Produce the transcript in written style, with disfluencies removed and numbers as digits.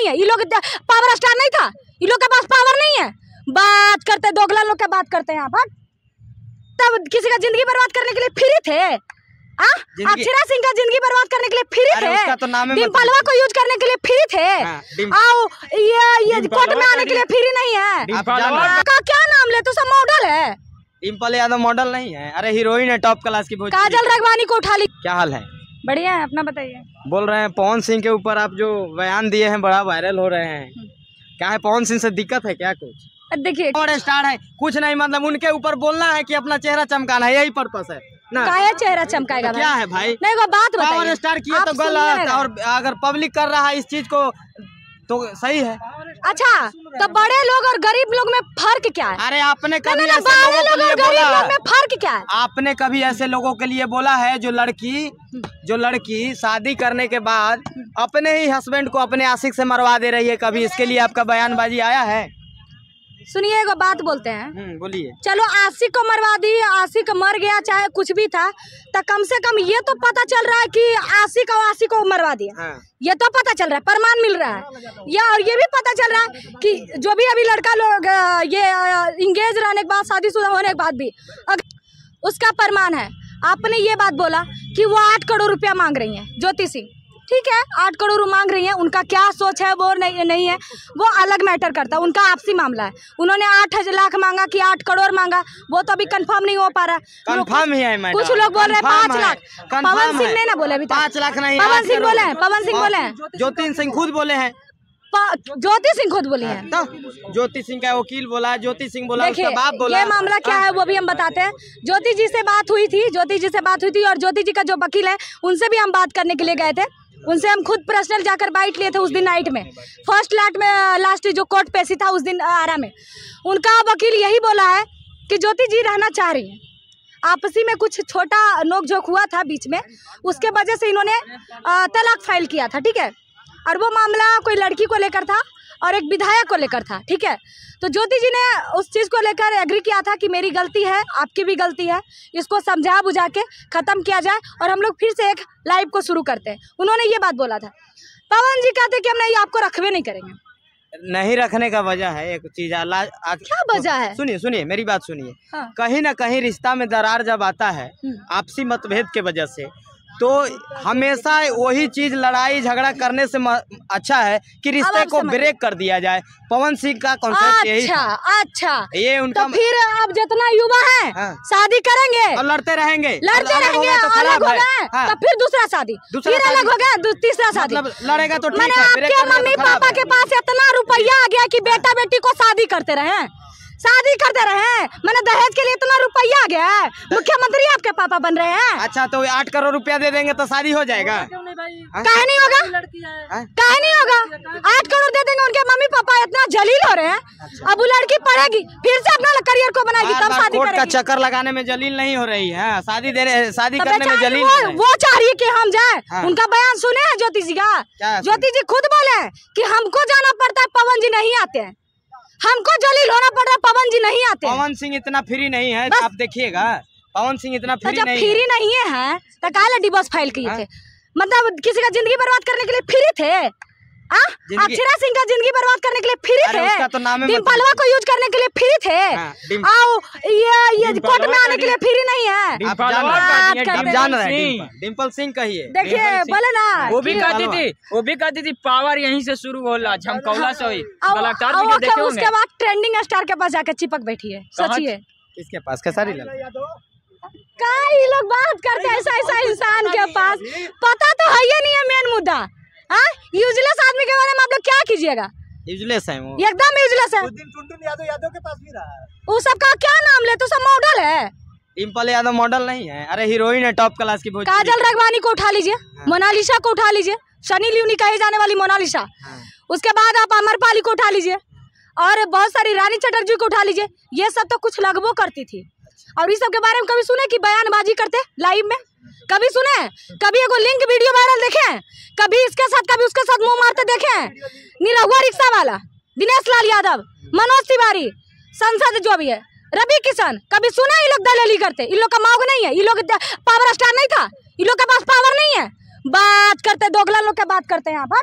नहीं है, ये लोग पावर स्टार नहीं था, ये लोग के पास पावर नहीं है। बात करते दोगला लोग क्या बात करते हैं यहाँ पर। तब किसी का जिंदगी बर्बाद करने के लिए फ्री थे। अक्षरा सिंह का जिंदगी बर्बाद करने के लिए फ्री थे, तो डिम्पलवा को यूज करने के लिए फ्री थे। आओ ये कोर्ट में आने के लिए फ्री नहीं है। का क्या नाम ले तो सब मॉडल है। डिम्पल यादव मॉडल नहीं है, अरे हीरोइन है टॉप क्लास की। काजल रगवानी को उठा ली। क्या हाल है? बढ़िया है, अपना बताइए। बोल रहे हैं पवन सिंह के ऊपर आप जो बयान दिए हैं बड़ा वायरल हो रहे हैं, क्या है पवन सिंह से दिक्कत है क्या कुछ? देखिए और स्टार है कुछ नहीं, मतलब उनके ऊपर बोलना है कि अपना चेहरा चमकाना है, यही पर्पस है ना। क्या चेहरा चमकाएगा? तो क्या है भाई? नहीं वो बात बताइए। पावर स्टार किए तो गलत, और अगर पब्लिक कर रहा है इस चीज को तो सही है। अच्छा तो बड़े लोग और गरीब लोग में फर्क क्या है? अरे आपने कभी ऐसे बड़े लोगों के लोग लिए और गरीब बोला लोग में फर्क क्या है? आपने कभी ऐसे लोगों के लिए बोला है जो लड़की शादी करने के बाद अपने ही हस्बैंड को अपने आशिक से मरवा दे रही है, कभी इसके लिए आपका बयानबाजी आया है? सुनिए एक बात बोलते हैं। बोलिए। चलो आशिक को मरवा दी, आशिक मर गया चाहे कुछ भी था, तो कम से कम ये तो पता चल रहा है कि आशिक और आशिक को मरवा दिया। ये तो पता चल रहा है, प्रमाण मिल रहा है। या और ये भी पता चल रहा है कि जो भी अभी लड़का लोग ये इंगेज रहने के बाद, शादीशुदा होने के बाद भी उसका प्रमाण है। आपने ये बात बोला कि वो 8 करोड़ रुपया मांग रही है ज्योति सिंह, ठीक है 8 करोड़ मांग रही है, उनका क्या सोच है वो नहीं है, वो अलग मैटर करता है, उनका आपसी मामला है। उन्होंने 8 लाख मांगा कि 8 करोड़ मांगा, वो तो अभी कंफर्म नहीं हो पा रहा है। कंफर्म ही है मैडम। कुछ लोग बोल रहे हैं 5 लाख। पवन सिंह ने ना बोले अभी 5 लाख नहीं, पवन सिंह बोले हैं, पवन सिंह बोले हैं, ज्योति सिंह खुद बोले हैं, ज्योति सिंह खुद बोली है। तो ज्योति सिंह का वकील बोला, ज्योति सिंह बोला, देखिए उसका बाप बोला। ये मामला क्या है वो भी हम बताते हैं। ज्योति जी से बात हुई थी, और ज्योति जी का जो वकील है उनसे भी हम बात करने के लिए गए थे। उनसे हम खुद पर्सनल जाकर बाइट लिए थे उस दिन नाइट में, फर्स्ट लास्ट जो कोर्ट पेशी था उस दिन आरा में। उनका वकील यही बोला है कि ज्योति जी रहना चाह रही हैं, आपसी में कुछ छोटा नोकझोंक हुआ था बीच में, उसके वजह से इन्होंने तलाक फाइल किया था, ठीक है। और वो मामला कोई लड़की को लेकर था और एक विधायक को लेकर था, ठीक है। तो ज्योति जी ने उस चीज़ को लेकर एग्री किया था कि मेरी गलती है, आपकी भी गलती है, इसको समझा बुझा के ख़त्म किया जाए और हम लोग फिर से एक लाइव को शुरू करते हैं। उन्होंने ये बात बोला था। पवन जी कहते कि हम नहीं आपको रखवे नहीं करेंगे। नहीं रखने का वजह है एक चीज, क्या वजह है? सुनिए मेरी बात सुनिए। हाँ। कहीं ना कहीं रिश्ता में दरार जब आता है आपसी मतभेद के वजह से, तो हमेशा वही चीज लड़ाई झगड़ा करने से अच्छा है कि रिश्ते को ब्रेक कर दिया जाए। पवन सिंह का कॉन्सेप्ट यही था। अच्छा ये उनका। तो फिर अब जितना युवा है शादी करेंगे और लड़ते रहेंगे तो अलग हो गए, तो फिर दूसरा शादी, फिर अलग हो गया, तीसरा शादी। लड़ेगा तो मैंने आपके मम्मी पापा के पास इतना रुपया आ गया कि बेटा बेटी को शादी करते रहे, मैंने दहेज के लिए इतना रुपया आ गया है, मुख्यमंत्री आपके पापा बन रहे हैं। अच्छा तो 8 करोड़ रुपया दे देंगे तो शादी हो जाएगा? काहे नहीं होगा, काहे नहीं होगा? 8 करोड़ दे देंगे, उनके मम्मी पापा इतना जलील हो रहे हैं। अब वो लड़की पढ़ेगी, फिर से अपना करियर को बनाएगी, तब शादी करेगी। का चक्कर लगाने में जलील नहीं हो रही है, शादी करने में जलील वो चाह रही है कि हम जाए। उनका बयान सुने हैं ज्योति जी का? ज्योति जी खुद बोले कि हमको जाना पड़ता है, पवन जी नहीं आते हैं, हमको जलील होना पड़ रहा है, पवन जी नहीं आते। पवन सिंह इतना फ्री नहीं है, आप देखिएगा पवन सिंह इतना फ्री नहीं है। फ्री नहीं है तो काहे डिवोर्स फाइल किए थे? मतलब किसी का जिंदगी बर्बाद करने के लिए फ्री थे? अक्षरा सिंह का जिंदगी बर्बाद करने के लिए फ्री थे, तो डिम्पलवा को यूज करने के लिए फ्री थे। आओ ये कोर्ट में आने के लिए फ्री नहीं है। आप जान रहे हैं डिम्पल सिंह कहिए। देखिए बोले ना वो भी कहती थी पावर यहीं से शुरू होला, झमकौला से हुई। उसके बाद ट्रेंडिंग स्टार के पास जाकर चिपक बैठी है, सोचिए। किसके पास? खेसारी लाल। ये लोग बात करते हैं ऐसा इंसान के पास, पता तो है नहीं है मेन मुद्दा। यूजलेस आदमी के बारे में आप लोग क्या कीजिएगा? यूजलेस है वो, एकदम यूजलेस है। उस दिन टुनटुन यादव के पास भी रहा है। वो सबका क्या नाम ले, तो सब मॉडल है। डिम्पल यादव मॉडल नहीं है, अरे हीरोइन है टॉप क्लास की। काजल रगवानी को उठा लीजिए, मोनालिसा को उठा लीजिए, सनी लियोनी कहे जाने वाली मोनालिसा। उसके बाद आप अमरपाली को उठा लीजिए और बहुत सारी रानी चटर्जी को उठा लीजिए। ये सब तो कुछ लगभग करती थी। और इस सब के बारे में कभी सुने कि बयानबाजी करते लाइव में? कभी सुने? कभी एगो लिंक वीडियो वायरल देखे? कभी इसके साथ कभी उसके साथ मुंह मारते देखे? निरहुआ रिक्शा वाला, दिनेश लाल यादव, मनोज तिवारी, संसद जो भी है, रवि किशन, कभी सुना ये लोग दलेली करते? इन लोग का मांग नहीं है, ये लोग पावर स्टार नहीं था, इन लोग के पास पावर नहीं है। बात करते दोगला लोग क्या बात करते हैं यहाँ पर।